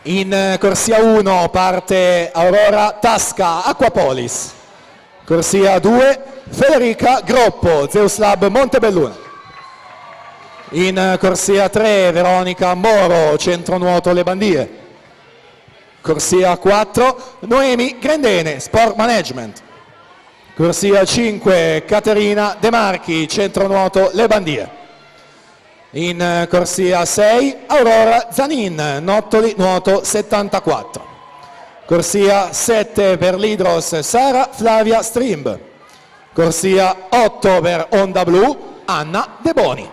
In corsia 1 parte Aurora Tasca Aquapolis. Corsia 2 Federica Groppo Zeus Lab Montebelluna. In corsia 3 Veronica Moro Centro Nuoto Le Bandie. Corsia 4 Noemi Grendene Sport Management. Corsia 5 Caterina De Marchi Centro Nuoto Le Bandie. In corsia 6 Aurora Zanin Nottoli Nuoto 74. Corsia 7 per l'Hydros Sara Flavia Strimb. Corsia 8 per Onda Blu Anna De Boni.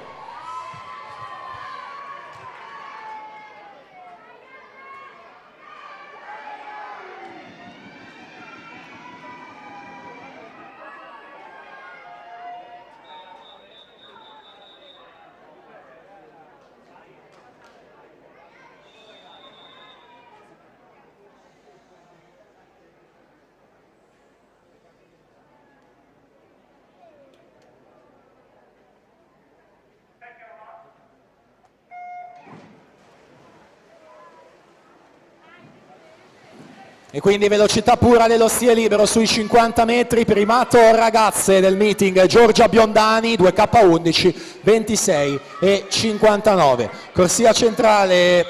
E quindi velocità pura dello stile libero sui 50 metri, primato ragazze del meeting Giorgia Biondani 2K11 26 e 59. Corsia centrale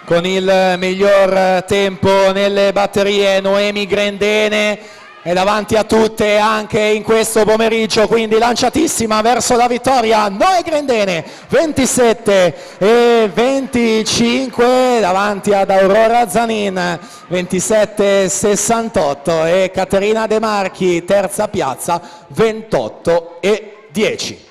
con il miglior tempo nelle batterie Noemi Grendene è davanti a tutte anche in questo pomeriggio, quindi lanciatissima verso la vittoria Noemi Grendene 27 e 25 davanti ad Aurora Zanin 27 68 e Caterina De Marchi terza piazza 28 e 10.